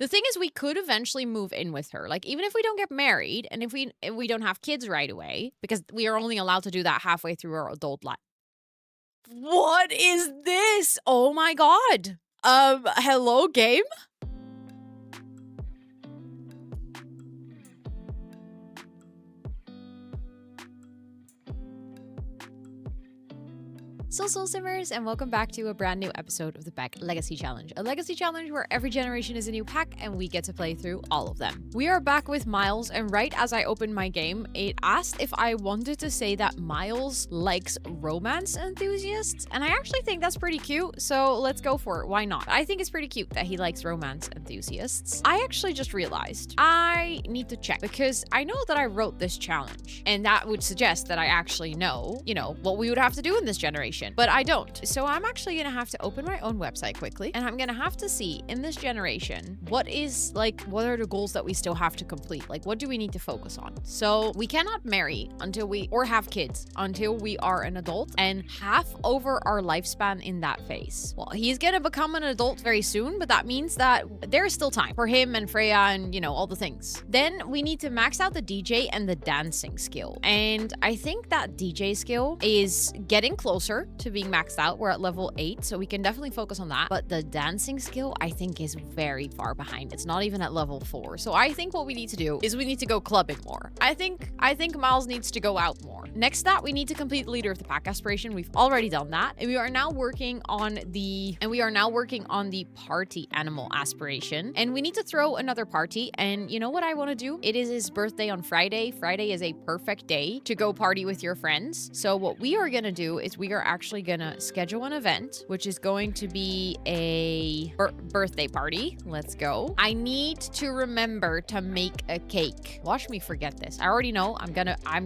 The thing is, we could eventually move in with her. Like, even if we don't get married and if we don't have kids right away, because we are only allowed to do that halfway through our adult life. What is this? Oh my god. Hello, game? Soul Simmers, and welcome back to a brand new episode of the Pack Legacy Challenge. A legacy challenge where every generation is a new pack and we get to play through all of them. We are back with Myles, and right as I opened my game, it asked if I wanted to say that Myles likes romance enthusiasts, and I actually think that's pretty cute, so let's go for it. Why not? I think it's pretty cute that he likes romance enthusiasts. I actually just realized I need to check, because I know that I wrote this challenge, and that would suggest that I actually know, what we would have to do in this generation. But I don't. So I'm actually gonna have to open my own website quickly, and I'm gonna have to see in this generation what are the goals that we still have to complete? Like, what do we need to focus on? So we cannot marry or have kids until we are an adult and half over our lifespan in that phase. Well, he's gonna become an adult very soon, but that means that there is still time for him and Freya and all the things. Then we need to max out the DJ and the dancing skill. And I think that DJ skill is getting closer to being maxed out. We're at level 8, so we can definitely focus on that. But the dancing skill, I think, is very far behind. It's not even at level 4. So I think what we need to do is we need to go clubbing more. I think Myles needs to go out more. Next up, we need to complete Leader of the Pack aspiration. We've already done that. And we are now working on the party animal aspiration. And we need to throw another party. And you know what I want to do? It is his birthday on Friday. Friday is a perfect day to go party with your friends. So what we are going to do is we are actually gonna schedule an event, which is going to be a birthday party. Let's go. I need to remember to make a cake. Watch me forget this. I already know I'm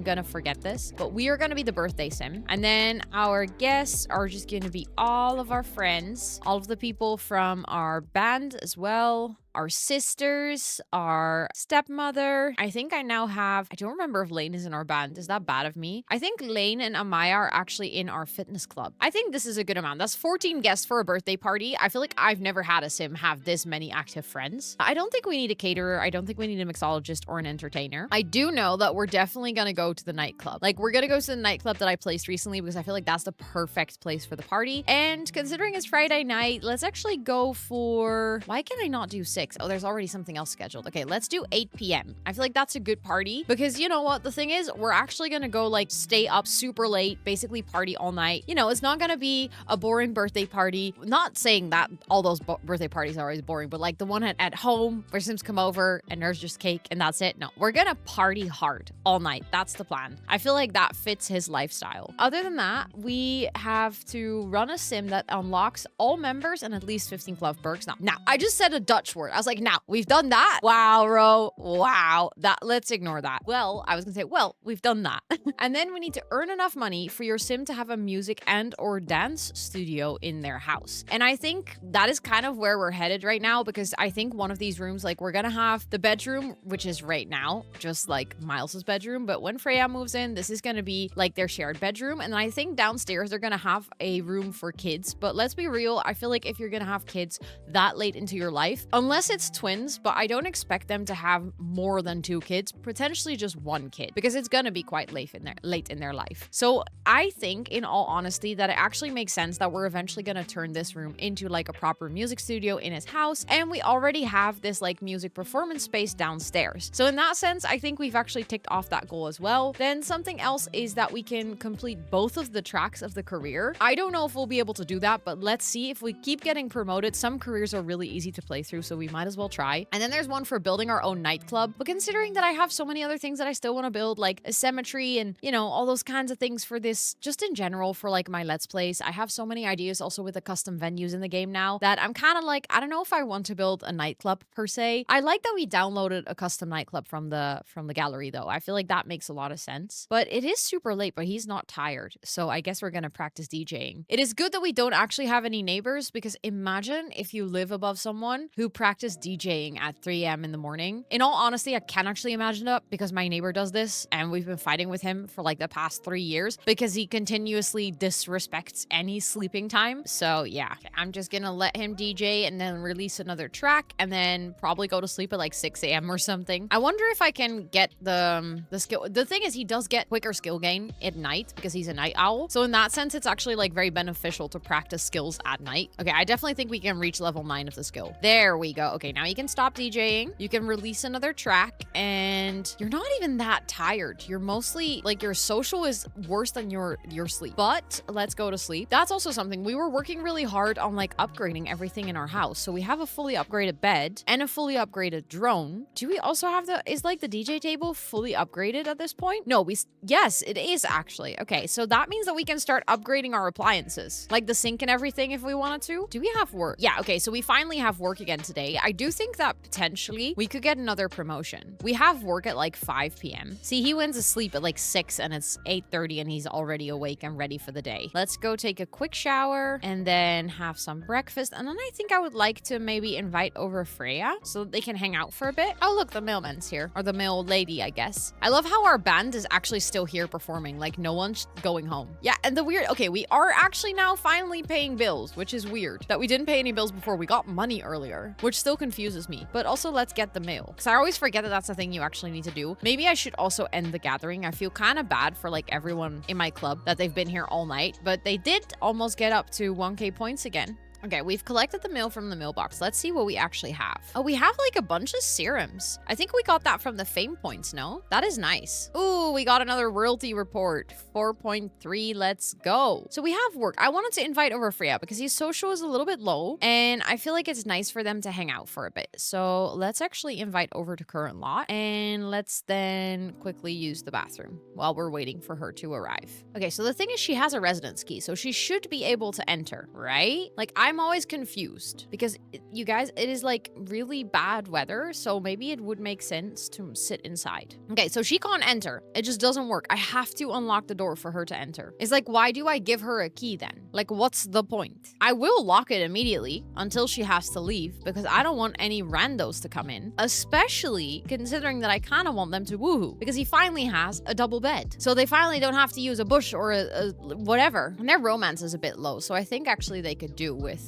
gonna forget this, but we are gonna be the birthday sim. And then our guests are just gonna be all of our friends, all of the people from our band as well. Our sisters, our stepmother. I think I don't remember if Lane is in our band. Is that bad of me? I think Lane and Amaya are actually in our fitness club. I think this is a good amount. That's 14 guests for a birthday party. I feel like I've never had a sim have this many active friends. I don't think we need a caterer. I don't think we need a mixologist or an entertainer. I do know that we're definitely gonna go to the nightclub. Like, we're gonna go to the nightclub that I placed recently because I feel like that's the perfect place for the party. And considering it's Friday night, let's actually go for... Why can I not do 6? Oh, there's already something else scheduled. Okay, let's do 8 p.m. I feel like that's a good party because you know what? The thing is, we're actually gonna go stay up super late, basically party all night. It's not gonna be a boring birthday party. Not saying that all those birthday parties are always boring, but the one at home where Sims come over and there's just cake and that's it. No, we're gonna party hard all night. That's the plan. I feel like that fits his lifestyle. Other than that, we have to run a sim that unlocks all members and at least 15 club perks. Now, I just said a Dutch word. I was like, now, we've done that. Wow, Ro. Wow. Let's ignore that. Well, I was gonna say, we've done that. And then we need to earn enough money for your sim to have a music and or dance studio in their house. And I think that is kind of where we're headed right now, because I think one of these rooms, we're gonna have the bedroom, which is right now, just like Miles's bedroom. But when Freya moves in, this is gonna be their shared bedroom. And I think downstairs, they're gonna have a room for kids. But let's be real. I feel like if you're gonna have kids that late into your life, unless it's twins, but I don't expect them to have more than 2 kids, potentially just 1 kid, because it's gonna be quite late in their life. So I think, in all honesty, that it actually makes sense that we're eventually gonna turn this room into a proper music studio in his house, and we already have this music performance space downstairs. So in that sense, I think we've actually ticked off that goal as well. Then something else is that we can complete both of the tracks of the career. I don't know if we'll be able to do that, but let's see. If we keep getting promoted, some careers are really easy to play through, so we might as well try. And then there's one for building our own nightclub. But considering that I have so many other things that I still want to build, like a cemetery and, all those kinds of things for this, just in general for my Let's Plays, I have so many ideas also with the custom venues in the game now that I'm kind of I don't know if I want to build a nightclub per se. I like that we downloaded a custom nightclub from the gallery though. I feel like that makes a lot of sense. But it is super late, but he's not tired. So I guess we're going to practice DJing. It is good that we don't actually have any neighbors, because imagine if you live above someone who practices practice DJing at 3 a.m. in the morning. In all honesty, I can't actually imagine it because my neighbor does this and we've been fighting with him for like the past 3 years because he continuously disrespects any sleeping time. So yeah, I'm just gonna let him DJ and then release another track and then probably go to sleep at like 6 a.m. or something. I wonder if I can get the skill. The thing is, he does get quicker skill gain at night because he's a night owl. So in that sense, it's actually like very beneficial to practice skills at night. Okay, I definitely think we can reach level 9 of the skill. There we go. Okay, now you can stop DJing. You can release another track and you're not even that tired. You're mostly like your social is worse than your sleep. But let's go to sleep. That's also something. We were working really hard on like upgrading everything in our house. So we have a fully upgraded bed and a fully upgraded drone. Do we also have is like the DJ table fully upgraded at this point? No, yes, it is actually. Okay, so that means that we can start upgrading our appliances, like the sink and everything if we wanted to. Do we have work? Yeah, okay, so we finally have work again today. I do think that potentially we could get another promotion. We have work at like 5 p.m. See, he went to sleep at like 6 and it's 8:30 and he's already awake and ready for the day. Let's go take a quick shower and then have some breakfast. And then I think I would like to maybe invite over Freya so that they can hang out for a bit. Oh, look, the mailman's here. Or the mail lady, I guess. I love how our band is actually still here performing. Like, no one's going home. Yeah, and the weird... Okay, we are actually now finally paying bills, which is weird. That we didn't pay any bills before. We got money earlier, which still confuses me. But also, let's get the mail. Because I always forget that that's the thing you actually need to do. Maybe I should also end the gathering. I feel kind of bad for, like, everyone in my club that they've been here all night. But they did almost get up to 1k points again. Okay, we've collected the mail from the mailbox. Let's see what we actually have. Oh, we have like a bunch of serums. I think we got that from the fame points, no? That is nice. Ooh, we got another royalty report. 4.3, let's go. So we have work. I wanted to invite over Freya because his social is a little bit low and I feel like it's nice for them to hang out for a bit. So let's actually invite over to current lot and let's then quickly use the bathroom while we're waiting for her to arrive. Okay, so the thing is she has a residence key, so she should be able to enter, right? Like I'm always confused because you guys, it is like really bad weather. So maybe it would make sense to sit inside. Okay, so she can't enter. It just doesn't work. I have to unlock the door for her to enter. It's like, why do I give her a key then? Like, what's the point? I will lock it immediately until she has to leave because I don't want any randos to come in, especially considering that I kind of want them to woohoo because he finally has a double bed. So they finally don't have to use a bush or a whatever. And their romance is a bit low. So I think actually they could do with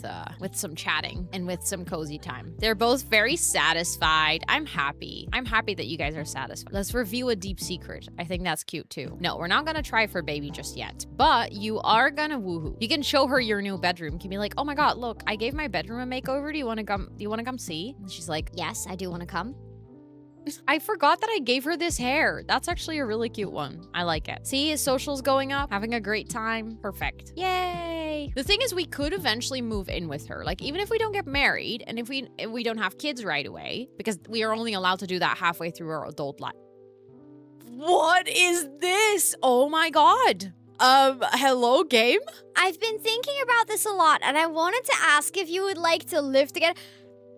some chatting and with some cozy time. They're both very satisfied. I'm happy. I'm happy that you guys are satisfied. Let's reveal a deep secret. I think that's cute too. No, we're not gonna try for baby just yet, but you are gonna woohoo. You can show her your new bedroom. You can be like, oh my god, look, I gave my bedroom a makeover. Do you want to come? Do you want to come see? And she's like, yes, I do want to come. I forgot that I gave her this hair. That's actually a really cute one. I like it. See, his social's going up, having a great time. Perfect. Yay. The thing is, we could eventually move in with her. Like, even if we don't get married and if we don't have kids right away, because we are only allowed to do that halfway through our adult life. What is this? Oh my god. Hello, game? I've been thinking about this a lot, and I wanted to ask if you would like to live together.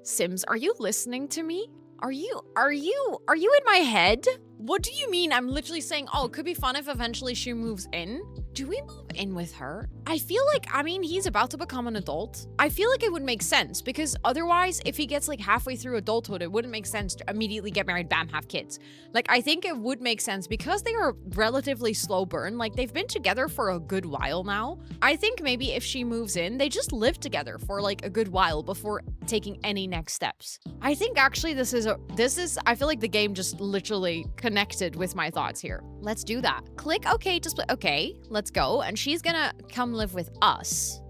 Sims, are you listening to me? Are you in my head? What do you mean? I'm literally saying, oh, it could be fun if eventually she moves in. Do we move in with her? I feel like, I mean, he's about to become an adult. I feel like it would make sense because otherwise, if he gets like halfway through adulthood, it wouldn't make sense to immediately get married, bam, have kids. Like, I think it would make sense because they are relatively slow burn. Like, they've been together for a good while now. I think maybe if she moves in, they just live together for like a good while before taking any next steps. I think actually I feel like the game just literally connected with my thoughts here. Let's do that. Click OK to split. Okay, let's go. And she's gonna come live with us.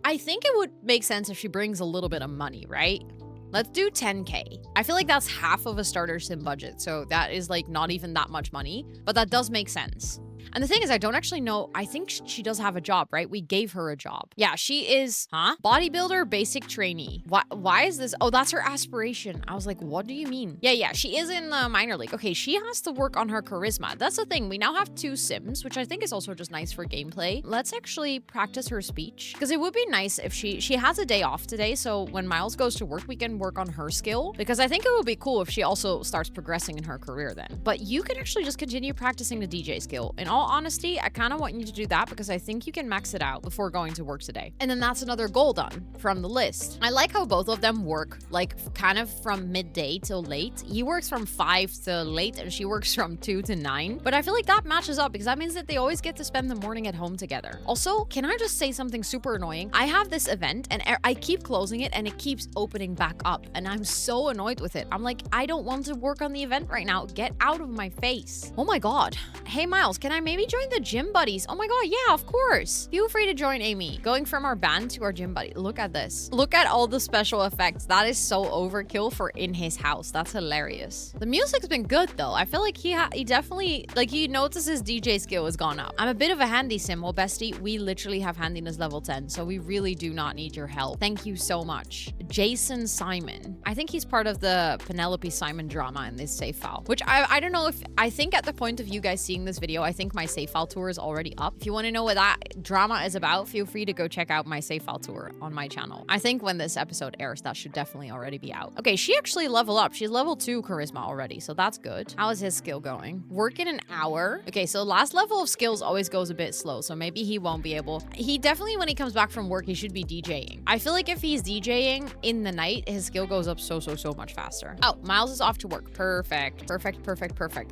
I think it would make sense if she brings a little bit of money, right? Let's do 10k. I feel like that's half of a starter sim budget. So that is like not even that much money, but that does make sense. And the thing is, I don't actually know. I think she does have a job, right? We gave her a job. Yeah, she is, bodybuilder, basic trainee. Why is this? Oh, that's her aspiration. I was like, what do you mean? Yeah, she is in the minor league. Okay, she has to work on her charisma. That's the thing. We now have 2 sims, which I think is also just nice for gameplay. Let's actually practice her speech because it would be nice if she has a day off today. So when Myles goes to work, we can work on her skill because I think it would be cool if she also starts progressing in her career then. But you can actually just continue practicing the DJ skill. In all all honesty, I kind of want you to do that because I think you can max it out before going to work today. And then that's another goal done from the list. I like how both of them work like kind of from midday till late. He works from 5 to late and she works from 2 to 9. But I feel like that matches up because that means that they always get to spend the morning at home together. Also, can I just say something super annoying? I have this event and I keep closing it and it keeps opening back up and I'm so annoyed with it. I'm like, I don't want to work on the event right now. Get out of my face. Oh my god. Hey Myles, can I maybe join the gym buddies? Oh my god, yeah, of course. Feel free to join Amy. Going from our band to our gym buddy. Look at this. Look at all the special effects. That is so overkill for in his house. That's hilarious. The music's been good though. I feel like he definitely, like, he notices his DJ skill has gone up. I'm a bit of a handy sim. Well, bestie, we literally have handiness level 10, so we really do not need your help. Thank you so much. Jason Simon. I think he's part of the Penelope Simon drama in this save file, which I don't know if, I think at the point of you guys seeing this video, I think my save file tour is already up. If you want to know what that drama is about, feel free to go check out my save file tour on my channel. I think when this episode airs, that should definitely already be out. Okay, she actually leveled up. She's level 2 charisma already, so that's good. How is his skill going? Work in an hour. Okay, so last level of skills always goes a bit slow, so maybe he won't be able. He definitely, when he comes back from work, he should be DJing. I feel like if he's DJing in the night, his skill goes up so much faster. Oh, Myles is off to work. Perfect.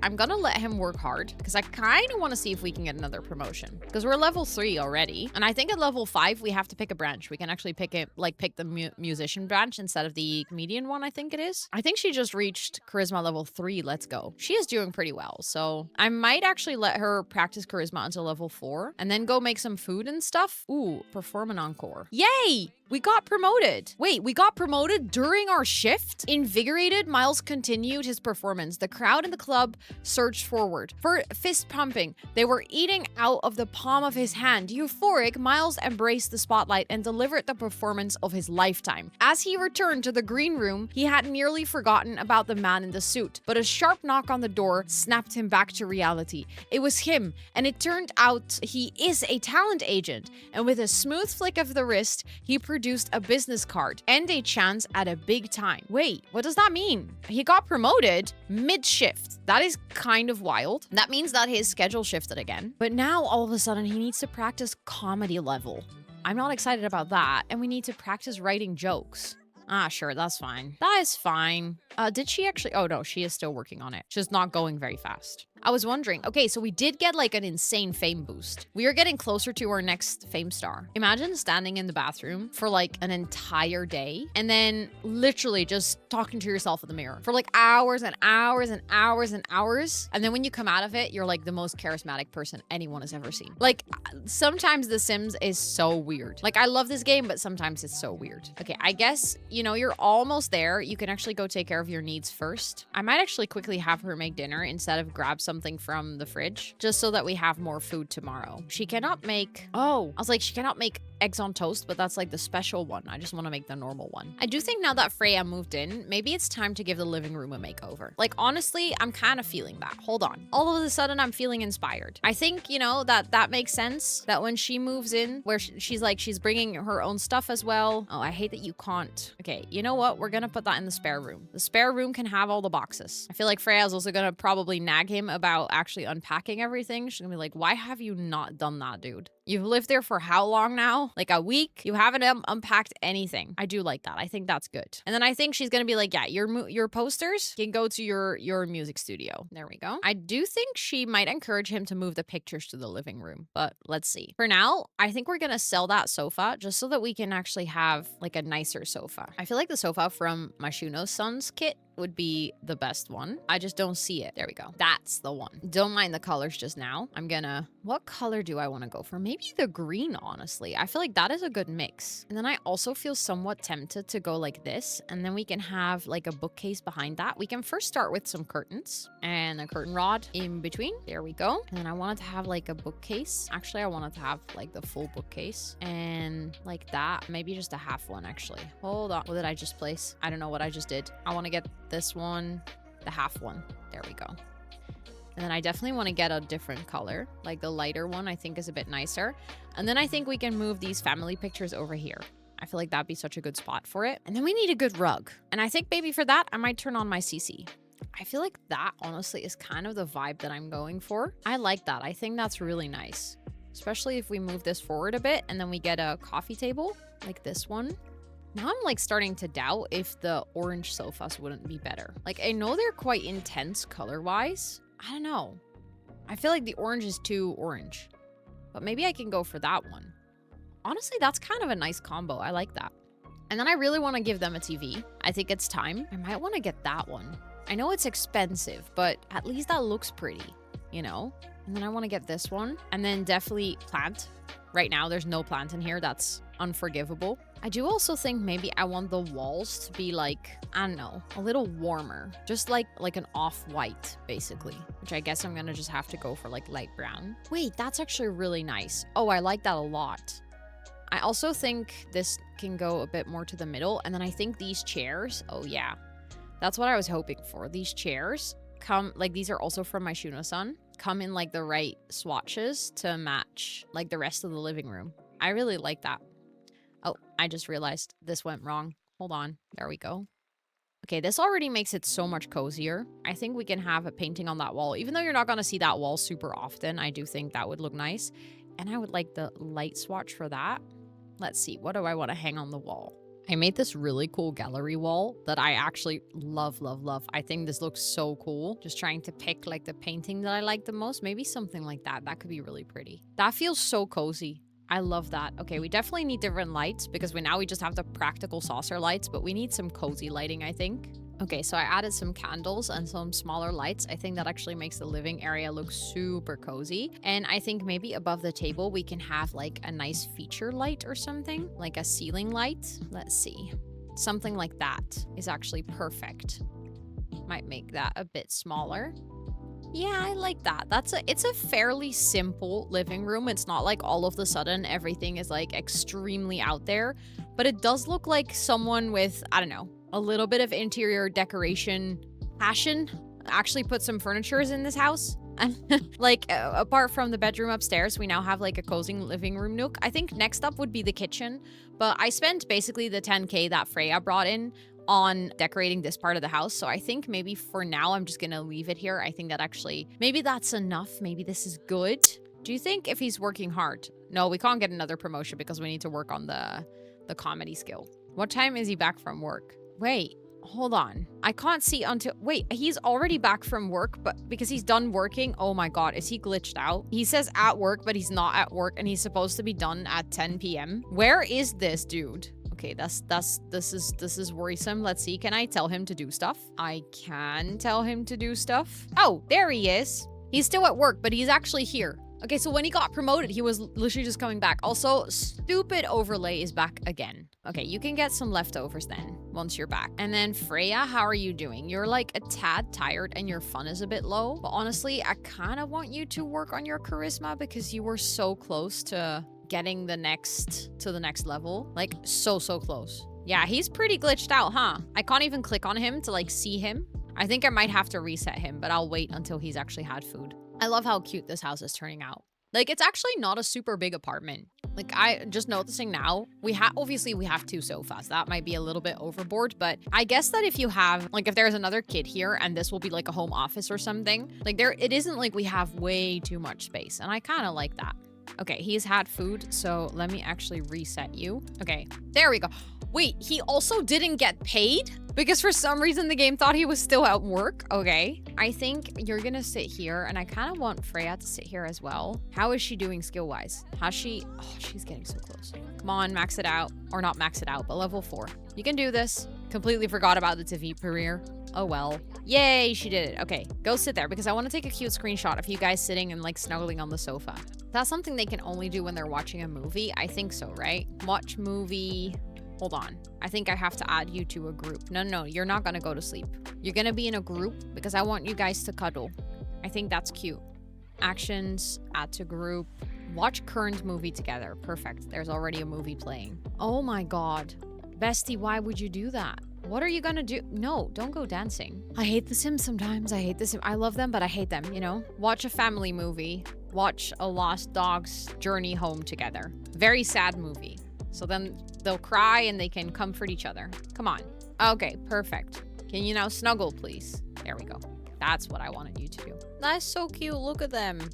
I'm gonna let him work hard because I kind of want to see if we can get another promotion because we're level 3 already. And I think at level 5, we have to pick a branch. We can actually pick it, like pick the musician branch instead of the comedian one, I think it is. I think she just reached charisma level 3. Let's go. She is doing pretty well. So I might actually let her practice charisma until level 4 and then go make some food and stuff. Ooh, perform an encore. Yay! We got promoted. Wait, we got promoted during our shift? Invigorated, Myles continued his performance. The crowd in the club surged forward. For fist pumping, they were eating out of the palm of his hand. Euphoric, Myles embraced the spotlight and delivered the performance of his lifetime. As he returned to the green room, he had nearly forgotten about the man in the suit, but a sharp knock on the door snapped him back to reality. It was him, and it turned out he is a talent agent. And with a smooth flick of the wrist, he produced a business card and a chance at a big time. Wait, what does that mean? He got promoted mid-shift. That is kind of wild. That means that his schedule shifted again. But now all of a sudden he needs to practice comedy level. I'm not excited about that. And we need to practice writing jokes. Ah, sure, that's fine. That is fine. Did she actually? Oh no, she is still working on it. She's not going very fast. I was wondering, okay, so we did get like an insane fame boost. We are getting closer to our next fame star. Imagine standing in the bathroom for like an entire day and then literally just talking to yourself in the mirror for like hours and hours and hours and hours. And then when you come out of it, you're like the most charismatic person anyone has ever seen. Like sometimes The Sims is so weird. Like I love this game, but sometimes it's so weird. Okay, I guess, you know, you're almost there. You can actually go take care of your needs first. I might actually quickly have her make dinner instead of grab something from the fridge just so that we have more food tomorrow. She cannot make, oh, I was like, she cannot make eggs on toast, but that's like the special one. I just want to make the normal one. I do think now that Freya moved in, maybe it's time to give the living room a makeover. Like honestly, I'm kind of feeling that. Hold on. All of a sudden I'm feeling inspired. I think, you know, that makes sense that when she moves in where she's like, she's bringing her own stuff as well. Oh, I hate that you can't. Okay, you know what? We're gonna put that in the spare room. The spare room can have all the boxes. I feel like Freya's also gonna probably nag him about actually unpacking everything. She's gonna be like, why have you not done that, dude? You've lived there for how long now? Like a week? You haven't unpacked anything. I do like that. I think that's good. And then I think she's gonna be like, yeah, your posters can go to your music studio. There we go. I do think she might encourage him to move the pictures to the living room, but let's see. For now, I think we're gonna sell that sofa just so that we can actually have like a nicer sofa. I feel like the sofa from Mashuno's son's kit would be the best one. I just don't see it. There we go. That's the one. Don't mind the colors just now. I'm gonna, what color do I want to go for? Maybe the green, honestly. I feel like that is a good mix. And then I also feel somewhat tempted to go like this. And then we can have like a bookcase behind that. We can first start with some curtains and a curtain rod in between. There we go. And then I wanted to have like a bookcase. Actually, I wanted to have like the full bookcase and like that. Maybe just a half one actually. Hold on. What did I just place? I don't know what I just did. I want to get this one, the half one. There we go. And then I definitely want to get a different color. Like the lighter one I think is a bit nicer. And then I think we can move these family pictures over here. I feel like that'd be such a good spot for it. And then we need a good rug. And I think maybe for that, I might turn on my CC. I I feel like that honestly is kind of the vibe that I'm going for. I like that. I think that's really nice. Especially if we move this forward a bit and then we get a coffee table like this one. Now I'm like starting to doubt if the orange sofas wouldn't be better. Like I know they're quite intense color-wise. I don't know. I feel like the orange is too orange. But maybe I can go for that one. Honestly, that's kind of a nice combo. I like that. And then I really want to give them a TV. I think it's time. I might want to get that one. I know it's expensive, but at least that looks pretty, you know? And then I want to get this one. And then definitely plant. Right now, there's no plant in here. That's unforgivable. I do also think maybe I want the walls to be like, I don't know, a little warmer. Just like an off-white, basically. Which I guess I'm going to just have to go for like light brown. Wait, that's actually really nice. Oh, I like that a lot. I also think this can go a bit more to the middle. And then I think these chairs, oh yeah. That's what I was hoping for. These chairs come, like these are also from my Shuno-san, come in like the right swatches to match like the rest of the living room. I really like that. Oh, I just realized this went wrong. Hold on. There we go. Okay, this already makes it so much cozier. I think we can have a painting on that wall. Even though you're not going to see that wall super often, I do think that would look nice. And I would like the light swatch for that. Let's see, what do I want to hang on the wall? I made this really cool gallery wall that I actually love, love, love. I think this looks so cool. Just trying to pick like the painting that I like the most. Maybe something like that. That could be really pretty. That feels so cozy. I love that. Okay, we definitely need different lights because we just have the practical saucer lights, but we need some cozy lighting, I think. Okay, so I added some candles and some smaller lights. I think that actually makes the living area look super cozy. And I think maybe above the table, we can have like a nice feature light or something, like a ceiling light. Let's see. Something like that is actually perfect. Might make that a bit smaller. Yeah, I like that. It's a fairly simple living room. It's not like all of a sudden everything is like extremely out there, but it does look like someone with, I don't know, a little bit of interior decoration passion actually put some furnitures in this house. Like apart from the bedroom upstairs, we now have like a cozy living room nook. I think next up would be the kitchen, but I spent basically the 10K that Freya brought in on decorating this part of the house. So I think maybe for now, I'm just going to leave it here. I think that actually, maybe that's enough. Maybe this is good. Do you think if he's working hard? No, we can't get another promotion because we need to work on the comedy skill. What time is he back from work? Wait, hold on. I can't see until, wait, he's already back from work, but because he's done working. Oh my God, is he glitched out? He says at work, but he's not at work and he's supposed to be done at 10 p.m. Where is this dude? Okay, this is worrisome. Let's see. Can I tell him to do stuff? I can tell him to do stuff. Oh, there he is. He's still at work, but he's actually here. Okay, so when he got promoted, he was literally just coming back. Also, stupid overlay is back again. Okay, you can get some leftovers then once you're back. And then Freya, how are you doing? You're like a tad tired and your fun is a bit low. But honestly, I kind of want you to work on your charisma because you were so close to getting to the next level. Like so close. Yeah, he's pretty glitched out, huh? I can't even click on him to like see him. I think I might have to reset him, but I'll wait until he's actually had food. I love how cute this house is turning out. Like it's actually not a super big apartment. Like I just noticing now, obviously we have 2 sofas. That might be a little bit overboard, but I guess that if you have, like if there's another kid here and this will be like a home office or something, like it isn't like we have way too much space. And I kind of like that. Okay, he's had food, so let me actually reset you. Okay, there we go. Wait, he also didn't get paid? Because for some reason the game thought he was still at work? Okay, I think you're gonna sit here, and I kind of want Freya to sit here as well. How is she doing skill-wise? How's she? Oh, she's getting so close. Come on, max it out. Or not max it out, but level 4. You can do this. Completely forgot about the TV career. Oh well. Yay, she did it. Okay, go sit there because I want to take a cute screenshot of you guys sitting and like snuggling on the sofa. That's something they can only do when they're watching a movie. I think so, right? Watch movie. Hold on. I think I have to add you to a group. No, you're not going to go to sleep. You're going to be in a group because I want you guys to cuddle. I think that's cute. Actions, add to group. Watch current movie together. Perfect. There's already a movie playing. Oh my God. Bestie, why would you do that? What are you gonna do? No, don't go dancing. I hate The Sims sometimes. I hate The Sims. I love them, but I hate them, you know? Watch a family movie. Watch a lost dog's journey home together. Very sad movie. So then they'll cry and they can comfort each other. Come on. Okay, perfect. Can you now snuggle, please? There we go. That's what I wanted you to do. That's so cute. Look at them.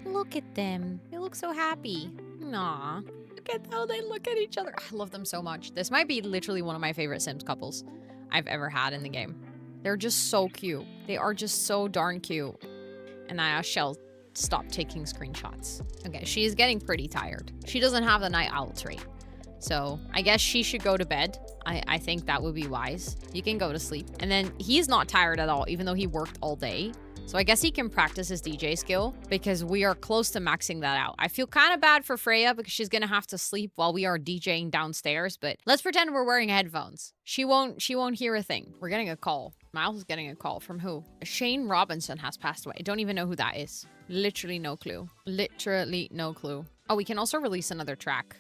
Look at them. They look so happy. Aw. Look at how they look at each other. I love them so much. This might be literally one of my favorite Sims couples I've ever had in the game. They're just so cute. They are just so darn cute. And I shall stop taking screenshots. Okay, she is getting pretty tired. She doesn't have the night owl trait. So I guess she should go to bed. I think that would be wise. You can go to sleep. And then he's not tired at all, even though he worked all day. So I guess he can practice his DJ skill because we are close to maxing that out. I feel kind of bad for Freya because she's going to have to sleep while we are DJing downstairs, but let's pretend we're wearing headphones. She won't hear a thing. We're getting a call. Myles is getting a call from who? Shane Robinson has passed away. I don't even know who that is. Literally no clue. Literally no clue. Oh, we can also release another track.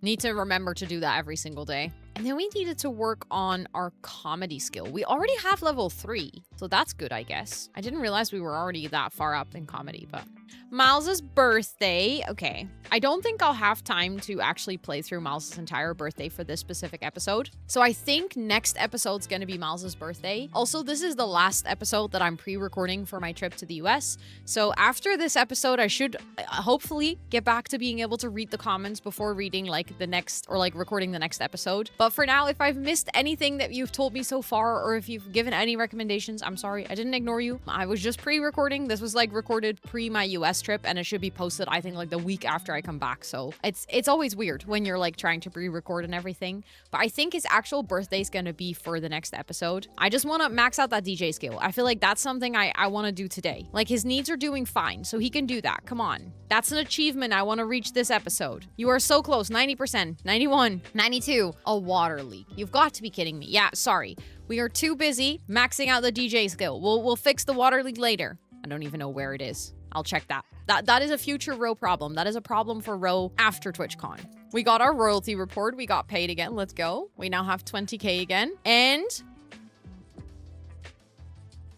Need to remember to do that every single day. And then we needed to work on our comedy skill. We already have level 3, so that's good, I guess. I didn't realize we were already that far up in comedy, but... Myles's birthday. Okay. I don't think I'll have time to actually play through Myles's entire birthday for this specific episode. So I think next episode's gonna be Myles's birthday. Also, this is the last episode that I'm pre-recording for my trip to the US. So after this episode, I should hopefully get back to being able to read the comments before reading like the next, or like recording the next episode. But for now, if I've missed anything that you've told me so far, or if you've given any recommendations, I'm sorry. I didn't ignore you. I was just pre-recording. This was like recorded pre my US trip, and it should be posted, I think, like the week after I come back. So it's always weird when you're like trying to pre-record and everything. But I think his actual birthday is gonna be for the next episode. I just want to max out that DJ skill. I feel like that's something I want to do today. Like his needs are doing fine, so he can do that. Come on. That's an achievement I want to reach this episode. You are so close. 90%, 91, 92. A water leak. You've got to be kidding me. Yeah, sorry. We are too busy maxing out the DJ skill. We'll fix the water leak later. I don't even know where it is. I'll check that. That is a future Row problem. That is a problem for Row after TwitchCon. We got our royalty report. We got paid again. Let's go. We now have 20K again. And...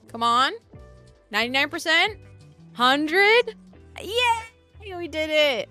come on. 99%? 100? Yay! We did it.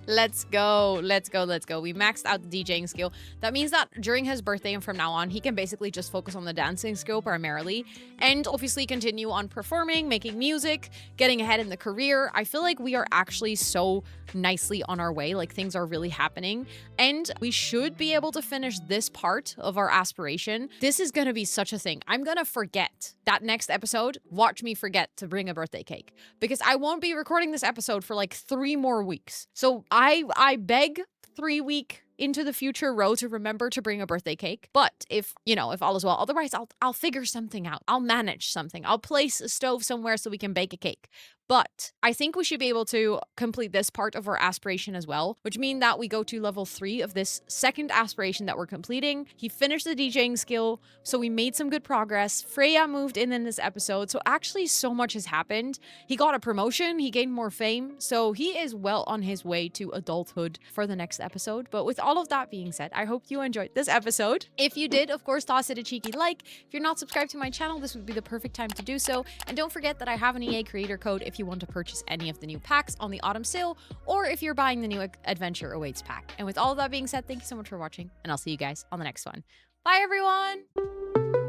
Let's go. Let's go. Let's go. We maxed out the DJing skill. That means that during his birthday and from now on, he can basically just focus on the dancing skill primarily, and obviously continue on performing, making music, getting ahead in the career. I feel like we are actually so nicely on our way. Like things are really happening, and we should be able to finish this part of our aspiration. This is going to be such a thing. I'm going to forget that next episode. Watch me forget to bring a birthday cake because I won't be recording this episode for like 3 more weeks. So I beg 3 week into the future Row to remember to bring a birthday cake. But if all is well, otherwise I'll figure something out. I'll manage something. I'll place a stove somewhere so we can bake a cake. But I think we should be able to complete this part of our aspiration as well, which means that we go to level 3 of this second aspiration that we're completing. He finished the DJing skill, so we made some good progress. Freya moved in this episode, so actually so much has happened. He got a promotion, he gained more fame, so he is well on his way to adulthood for the next episode. But with all of that being said, I hope you enjoyed this episode. If you did, of course, toss it a cheeky like. If you're not subscribed to my channel, this would be the perfect time to do so. And don't forget that I have an EA creator code if you want to purchase any of the new packs on the autumn sale, or if you're buying the new Adventure Awaits pack. And with all of that being said, thank you so much for watching, and I'll see you guys on the next one. Bye, everyone!